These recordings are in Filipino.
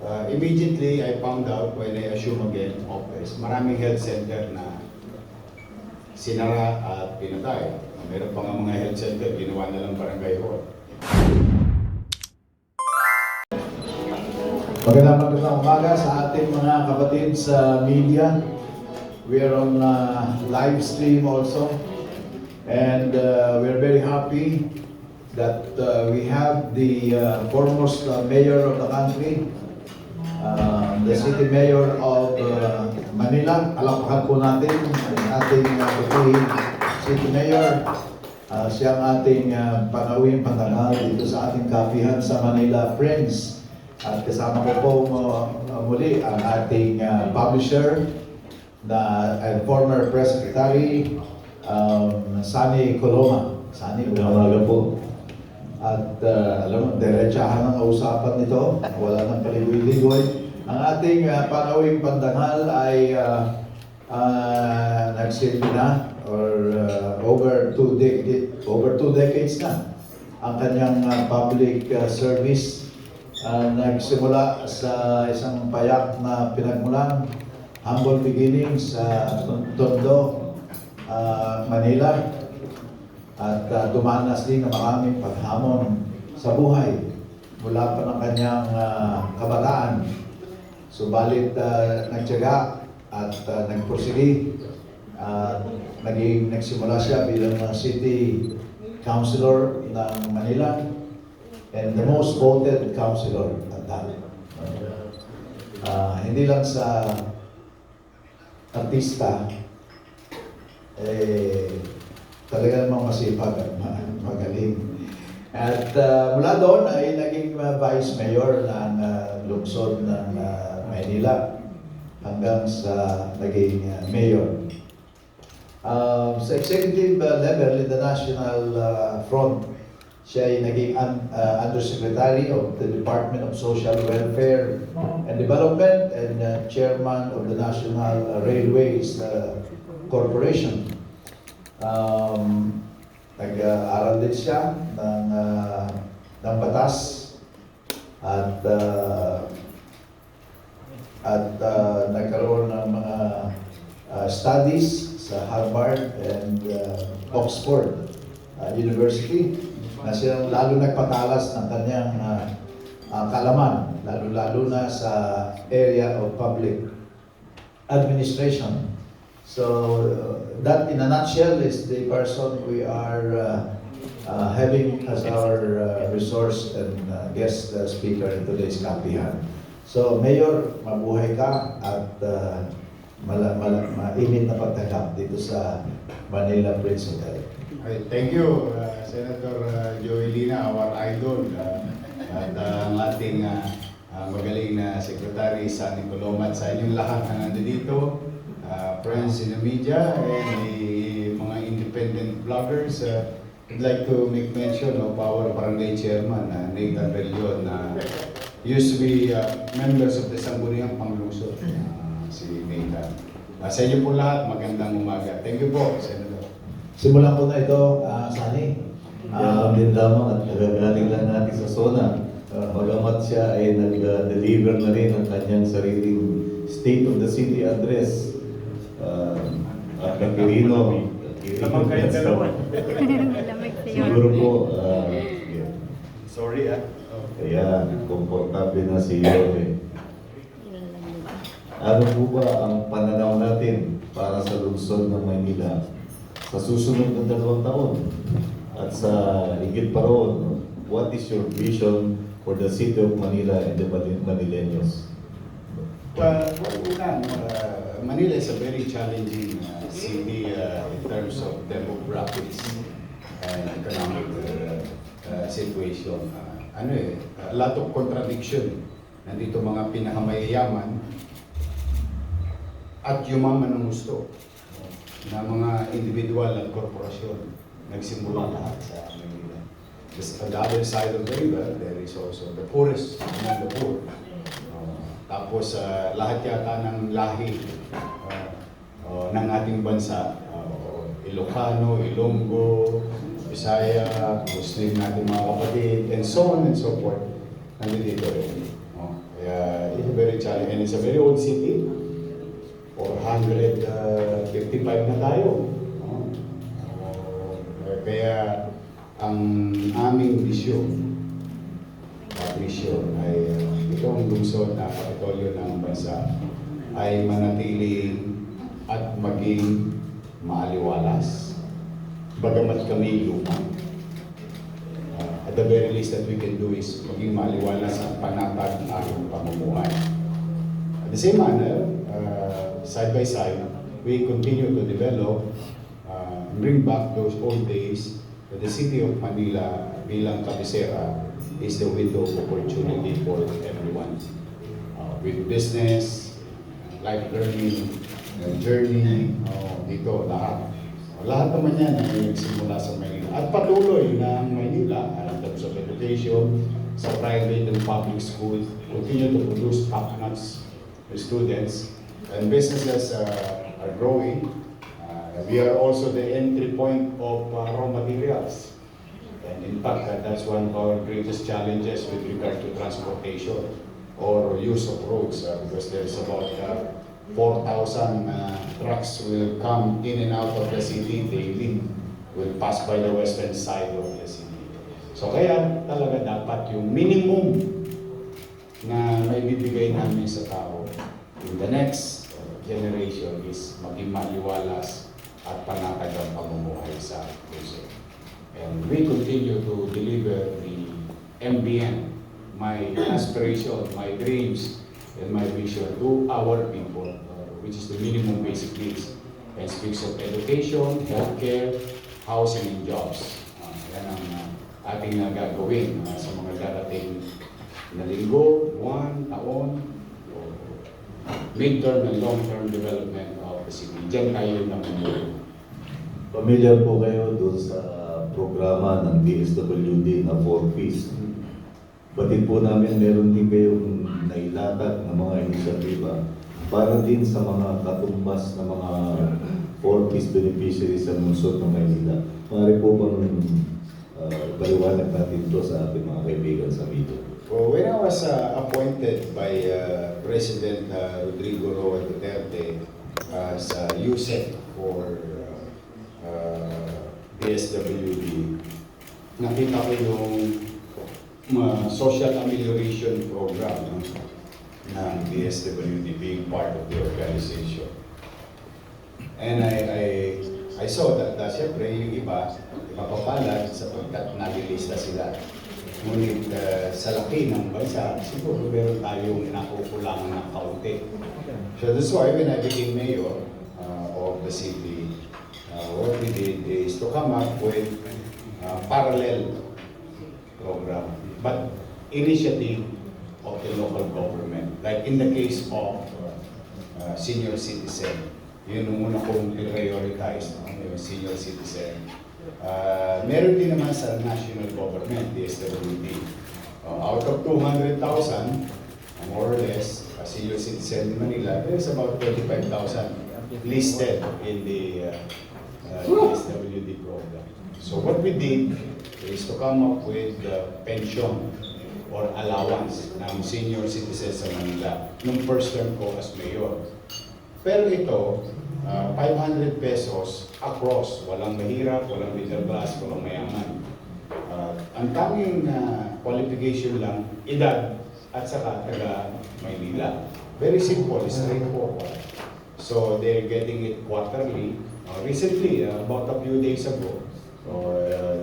Immediately, I found out when I assumed again office, maraming health center na sinara at pinatay. Meron pa nga mga health center, ginawa na lang barangay hall. Magandang umaga sa ating mga kapatid sa media. We are on live stream also. And we're very happy that we have the foremost mayor of the country, the city mayor of Manila. Palakpakan po natin ang ating city mayor. Siya ang ating panauwing pandangal dito sa ating kapihan sa Manila Friends. At kasama ko po muli ang ating publisher na former press secretary, Sunny Coloma. Sunny, umaga po. At alam mo, diretsahan ang usapan nito, wala nang paligoy-ligoy. Ang ating panauwing pandangal ay nagsilbi na or over two decades na ang kanyang public service. Nagsimula sa isang payak na pinagmulan, humble beginnings sa Tondo, Manila, at dumanas din ng maraming paghamon sa buhay mula pa ng kanyang kabataan. Subalit nagtiyaga at nagpursige. Nagsimula siya bilang city councilor ng Manila and the most voted councilor at that. Hindi lang sa artista, talaga namang masipag at magaling. At mula doon ay naging vice mayor ng lungsod ng Maynila hanggang sa naging mayor. Sa executive level in the national front, siya ay naging Undersecretary of the Department of Social Welfare and Development and Chairman of the National Railways Corporation. Nag-aaral din siya ng batas at nagkaroon ng mga studies sa Harvard and Oxford University na siyang lalo nagpatalas ng kanyang kalaman, lalo-lalo na sa area of public administration. So that in a nutshell is the person we are having as our resource and guest speaker in today's kapihan. So Mayor, mabuhay ka at mainit na pagtanggap dito sa Manila Friends Hotel. Thank you, Senator Joey Lina, our idol, at ang ating magaling na Secretary Sunny Coloma, at sa inyong lahat na nandito, friends in the media and the mga independent vloggers. I'd like to make mention of our barangay chairman, Nathan Relion, used to be members of the Sangguniang Panglungsod, si Nathan. Sa inyo po lahat, magandang umaga. Thank you po, Senator. Simulan ko na ito, Sunny. Din lamang at nagagaling lang natin sa SONA. Bagamat siya ay nag-deliver na rin ang kanyang sariling State of the City address. At Kakirino. Lamang kayo dalawa. Siguro po, Sorry, kaya komportable na si Yorme. Ano po ba ang pananaw natin para sa lungsod ng Maynila sa susunod ng 2 taon? At sa higit pa roon, what is your vision for the city of Manila and the Manileños? Manila is a very challenging city in terms of demographics and economic situation. A lot of contradiction. Nandito mga pinakamayayaman at yumaman ng gusto na mga individual at korporasyon nagsimula lahat sa Manila. On the other side of the river, there is also the poorest among the poor. Tapos lahat yata ng lahi ng ating bansa, Ilocano, Ilonggo, Bisaya, Muslim natin mga kapatid, and so on and so forth, nandito rin. Kaya it's very challenging. And it's a very old city. 455 na tayo. No? Kaya ang aming misyon ay itong lungsod na Kapitolyo ng bansa ay manatiling at maging maaliwalas. Bagamat kami lumang. At the very least that we can do is maging maaliwalas at panatag ang ating pamumuhay. At the same manner, side by side, we continue to develop, bring back those old days that the city of Manila bilang kabisera is the window of opportunity for everyone. With business, life learning, journey, dito lahat. Lahat naman yan ay nagsimula sa Manila. At patuloy na ang Manila in terms of education, sa private and public schools, continue to produce top-notch students. And businesses are growing. We are also the entry point of raw materials. And in fact, that's one of our greatest challenges with regard to transportation or use of roads because there's about 4,000 trucks will come in and out of the city daily, will pass by the western side of the city. So kaya talaga dapat yung minimum na may bibigay namin sa tao in the next generation is maging maliwalas at panatag ang pamumuhay sa puso. And we continue to deliver the MBN, my aspiration, my dreams, and my vision to our people, which is the minimum basic needs, and speaks of education, healthcare, housing, and jobs. Yan ang ating gagawin sa mga darating na linggo, buwan, taon, mid-term and long-term development of the city. Diyan tayo namumuhay. Familiar po kayo doon sa programa ng DSWD na 4Ps. Batid po namin meron din kayong nailatag na mga inisyatiba para din sa mga katumbas na mga 4Ps beneficiaries sa lungsod ng Maynila. Maaari po bang paliwanag natin ito sa ating mga kaibigan sa media? Well, when I was appointed by President Rodrigo Roa Duterte as USEC for DSWD, nakita ko yung social amelioration program ng DSWD being part of the organization. And I saw that siyempre yung iba mapapalad sapagkat nalilista sila. Ngunit sa laki ng bansa, siguro meron tayong nakukulangan ng kaunti. So that's why when I became mayor of the city, what we did is to come up with parallel program, but initiative of the local government. Like in the case of senior citizen, yun ang una kong prioritize, yung senior citizen. Meron din naman sa national government, DSWD. Out of 200,000, more or less, senior citizen in Manila, there's about 25,000 listed in the DSWD program. So what we did is to come up with the pension or allowance ng senior citizens sa Manila nung first term ko as mayor. Pero ito, 500 pesos across, walang mahirap, walang middle class, walang mayaman. Ang tanging qualification lang, edad at saka taga Maynila. Very simple, straightforward. So they're getting it quarterly. Recently, about a few days ago,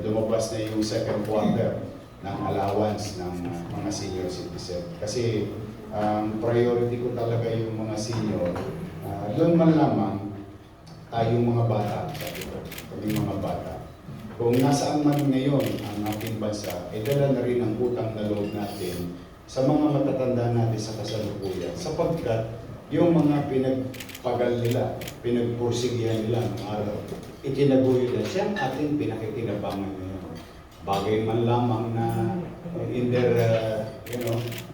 lumabas na yung second quarter ng allowance ng mga senior citizen. Kasi priority ko talaga yung mga senior. Doon man lamang tayong mga bata, sabi ko, kaming mga bata. Kung nasaan man ngayon ang ating bansa, dala na rin ang utang na loob natin sa mga matatanda natin sa kasalukuyan. Sapagkat yung mga pinagpagal nila, pinagpursigihan nila ng araw, itinaguyo na siya ang ating pinakikinabangan ngayon. Bagay man lamang na in their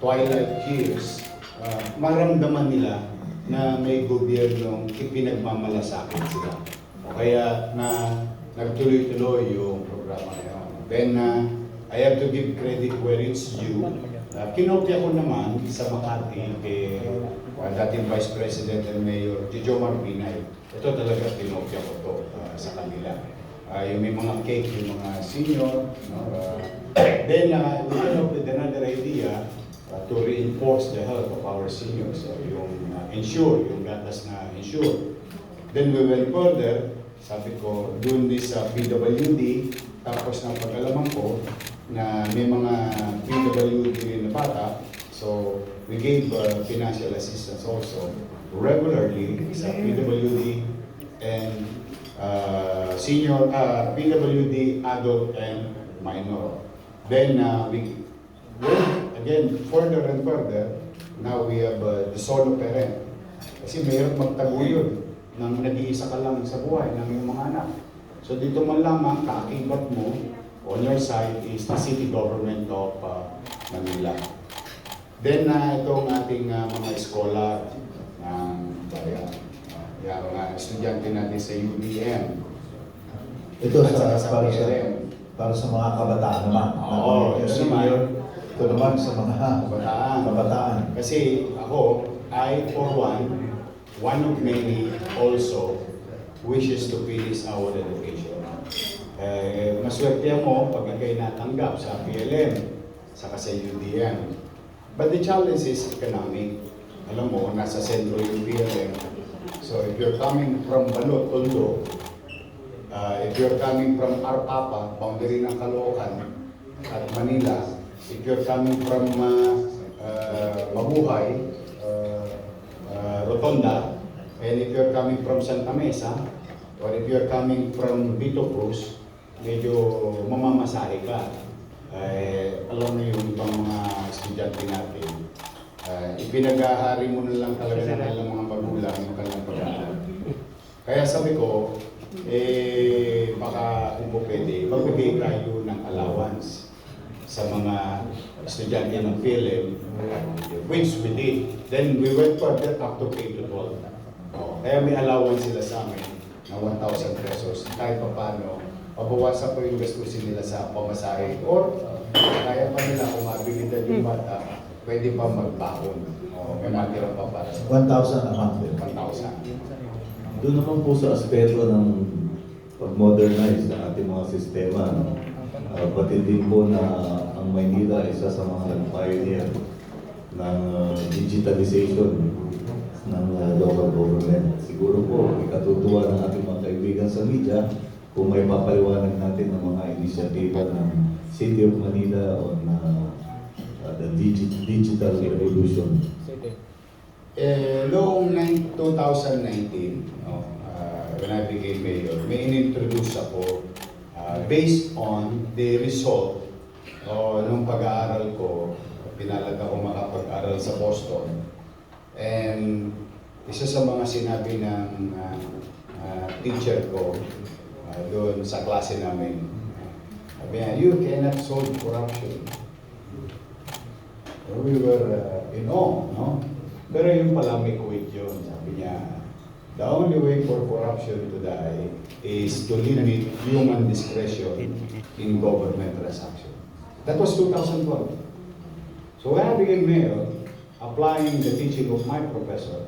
twilight years, maramdaman nila na may gobyernong ipinagmamalasakit sila. O kaya na nagtuloy-tuloy yung programa na yun. Then, I have to give credit where it's due. Kinopya ko naman sa Makati kay dating Vice President and Mayor Jomar Binay. Ito talaga kinopya ko to sa kanila. Yung may mga cake, yung mga senior. No? Then we came up with another idea to reinforce the health of our seniors. So, yung ensure, yung gatas na ensure. Then we went further, sabi ko, doon din sa PWD, tapos ng pag-alaman ko na may mga PWD rin na bata, so we gave financial assistance also regularly sa PWD and senior, PWD, adult and minor. Then we went again further and further. Now we have the solo parent. Kasi mayroon magtaguyod nang nag-iisa ka lang sa buhay ng iyong mga anak. So dito man lamang kaakibat mo on your side is the city government of Manila. Then itong ating mga eskola ng bayan. Yung mga estudyante natin sa UDM. Ito At saka sa, para sa, PLM. para sa mga kabataan naman. Oo, ito naman. Ito naman sa mga kabataan. Kasi ako, I for one of many also wishes to finish our education. Maswerte mo pag ikay natanggap sa PLM, saka sa UDM. But the challenge is economic. Alam mo, nasa sentro yung PLM. So if you're coming from Balot, Tondo, if you're coming from Arpapa, boundary ng Caloocan at Manila, if you're coming from Mabuhay, Rotonda, and if you're coming from Santa Mesa, or if you're coming from Vito Cruz, medyo mamamasahe ka. Alam mo yung ibang mga estudyante natin, ipinag-ahari mo na lang talaga ng kanilang mga magulang yung kanilang pag-aaral. Kaya sabi ko, baka kung po pwede, magbigay tayo ng allowance sa mga estudyante ng PLM, which we did. Then we went further up to K-12. Kaya may allowance sila sa amin na 1,000 pesos. Kahit pa paano, mabawasan po yung gastusin nila sa pamasahe. Or kaya pa nila kung mabilidad yung bata, pwede pa magbaon. May matira pa para sa 1,000 a month. 1,000. Doon naman po sa aspeto ng pag-modernize ng ating mga sistema, pati din po na ang Maynila isa sa mga pioneer ng digitalization ng local government. Siguro po, ikatutuwa ng ating mga kaibigan sa media kung may papaliwanag natin ng mga inisyatiba ng City of Manila on the digital revolution. Noong 2019, when I became mayor, may in-introduce ako based on the result nung pag-aaral ko. Pinalad ako makapag-aral sa Boston. And isa sa mga sinabi ng teacher ko doon sa klase namin, sabi niya, you cannot solve corruption. We were in awe, no? Pero yung pala may quit yun. Sabi niya, the only way for corruption to die is to limit human discretion in government transaction. That was 2012. So when I became mayor, applying the teaching of my professor,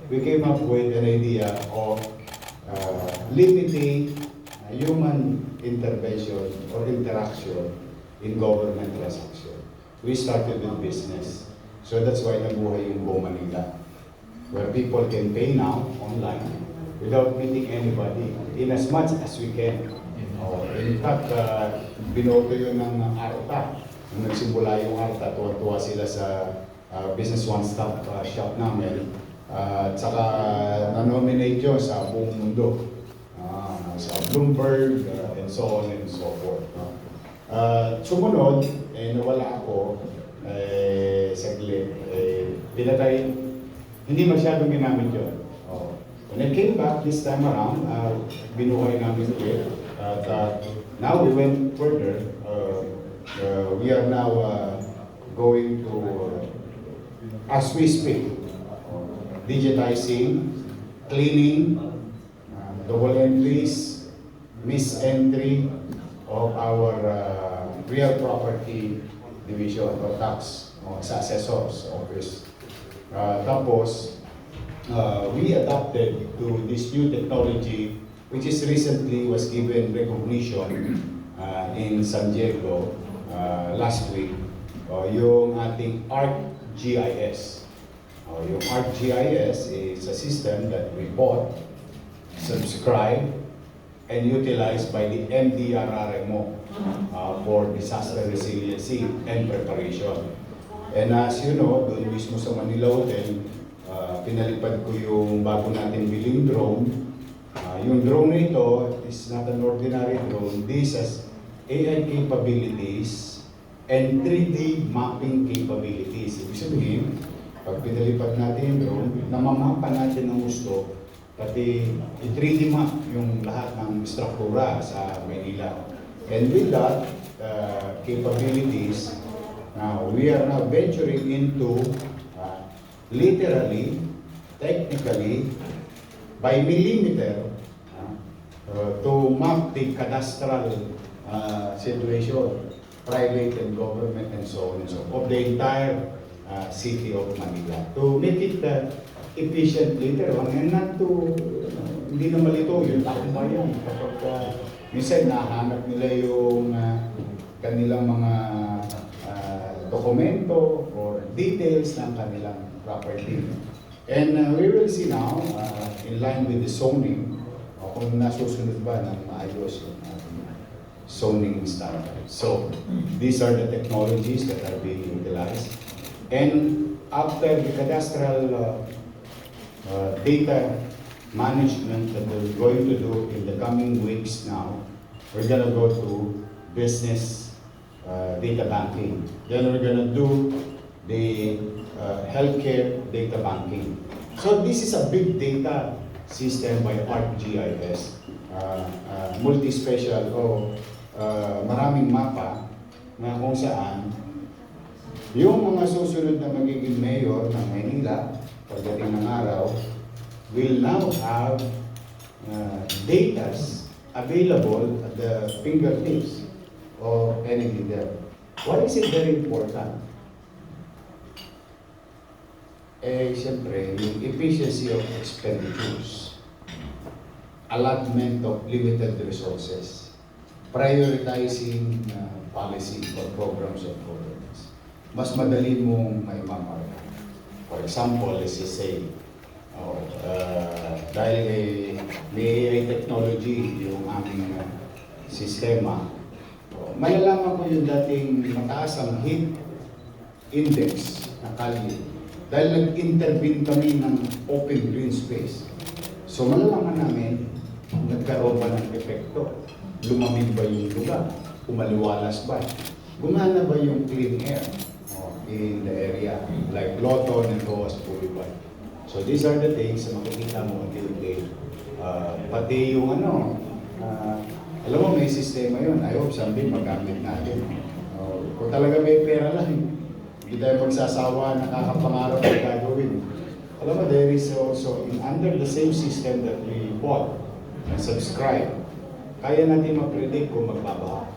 we came up with an idea of limiting human intervention or interaction in government transaction. We started with business. So that's why nabuhay yung Go Manila, where people can pay now online without meeting anybody in as much as we can. In fact, binoto yun ng ARTA. Nung nagsimula yung ARTA, tuwa-tuwa sila sa Business One-Stop Shop namin. At saka na-nominate yun sa buong mundo. Sa Bloomberg, and so on and so forth. Sumunod, nawala ako, saglit, pinatay, hindi masyadong ginamit yun. When I came back this time around, binuhay namin ulit. Now we went further. We are now going to, as we speak, digitizing, cleaning, double entries, mis-entry of our real property division or tax sa assessor's office. Tapos, we adapted to this new technology which is recently was given recognition in San Diego last week, yung ating ArcGIS. Yung ArcGIS is a system that we bought, subscribed, and utilized by the MDRRMO for disaster resiliency and preparation. And as you know, doon mismo sa Manila Hotel, pinalipad ko yung bago natin biling drone. Yung drone na ito is not an ordinary drone. This has AI capabilities and 3D mapping capabilities. Ibig sabihin, pag pinalipad natin yung drone, namamapa natin ng gusto, pati i-3D map yung lahat ng struktura sa Manila. And with that capabilities, we are now venturing into literally, technically, by millimeter, to map the cadastral situation, private and government and so on and so on, of the entire city of Manila. To make it efficient later on and not to, hindi na malito yung takumpayan. Kapag minsan nahanap nila yung kanilang mga dokumento or details ng kanilang property. And we will see now, in line with the zoning, kung nasusunod ba ng maayos yung zoning standards. So, these are the technologies that are being utilized. And after the cadastral data management that we're going to do in the coming weeks now, we're gonna go to business data banking. Then we're gonna do the healthcare data banking. So this is a big data system by ArcGIS. Multi-special o maraming mapa na kung saan yung mga susunod na magiging mayor ng Manila pagdating ng araw will now have datas available at the fingertips of any leader. Why is it very important? Siyempre, yung efficiency of expenditures, allotment of limited resources, prioritizing policy or programs of governance. Mas madali mong maimamarka. For example, let's just say, dahil may AI technology yung aming sistema, malalaman ko yung dating mataas ang heat index na kalye. Dahil nag-intervene kami ng open green space. So malalaman namin, nagkaroon ba ng epekto? Lumamig ba yung lugar? Umaliwalas ba? Gumana ba yung clean air in the area? Like Lawton and Roas Boulevard. So these are the things na makikita mo until today. Pati yung alam mo may sistema yun. I hope someday magamit natin. Kung talaga may pera lang, hindi tayo magsasawa, nakakapangarap na gagawin. Alam mo, there is also, under the same system that we bought and subscribe, kaya natin ma-predict kung magbabaha.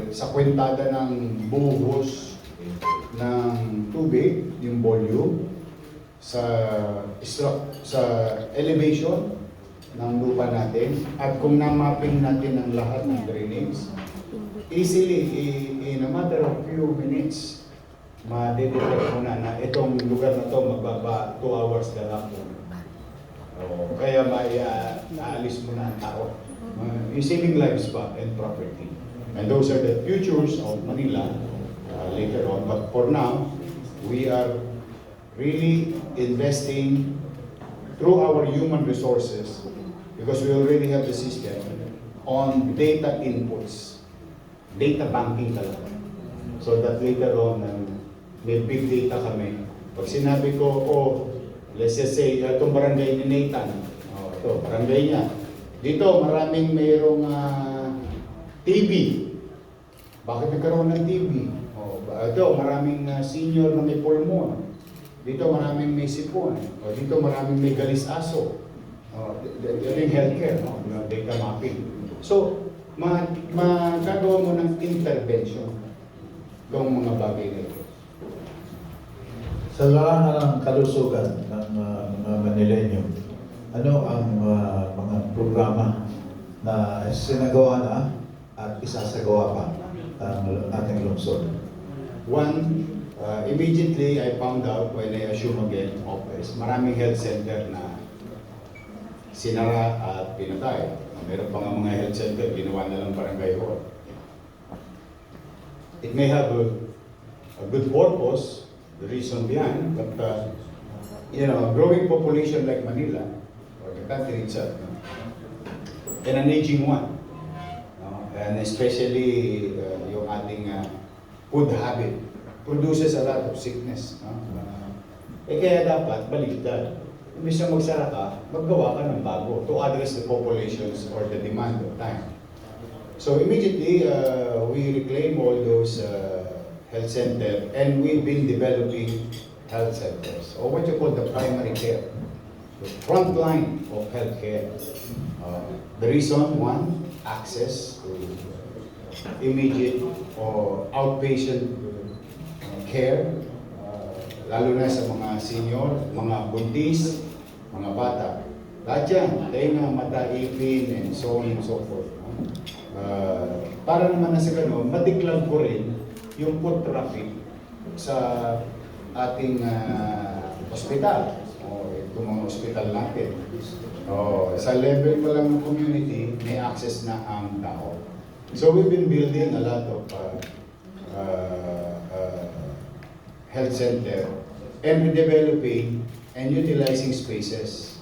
Sa kwentada ng buhos ng tubig, yung volume, sa elevation ng lupa natin, at kung na-mapping natin ang lahat ng drainage, easily, in a matter of few minutes, ma-detect mo na itong lugar na to magbaba 2 hours na lang po. Kaya aalis mo na ang tao. Saving lives ba and property. And those are the futures of Manila later on. But for now, we are really investing through our human resources, because we already have the system, on data inputs. Data banking talaga. So that later on, may big data kami. Pag sinabi ko, let's just say, itong barangay ni Nathan, ito, barangay niya. Dito, maraming mayroong TV. Bakit nagkaroon ng TV? Ito, maraming senior na may pulmon. Dito, maraming may sipon. Dito, maraming may galis aso. Ito yung healthcare, data mapping. So, magagawa mo ng intervention. itong mga bagay na ito? Sa larangan ng kalusugan ng mga Manileño, ano ang mga programa na sinagawa na at isasagawa pa ang ating lungsod? One, immediately I found out when I assumed again office, maraming health center na sinara at pinatay. Meron pa nga mga health center, ginawa na lang barangay hall. It may have a good purpose, the reason behind, but you know, a growing population like Manila, or the country itself, and an aging one, and especially yung ating food habit, produces a lot of sickness. Kaya dapat baliktad. Imbis na magsara ka, maggawa ka ng bago to address the populations or the demand of time. So immediately, we reclaim all those health centers, and we've been developing health centers, or what you call the primary care, the front line of healthcare. The reason, one, access to immediate or outpatient care, lalo na sa mga senior, mga buntis, mga bata. Lahat yan, tenga, mata, ipin, and so on and so forth. Para naman na sa gano'n, madeklag ko rin yung foot traffic sa ating ospital, o itong mga ospital natin. Sa level pa lang ng community, may access na ang tao. So we've been building a lot of health center and developing and utilizing spaces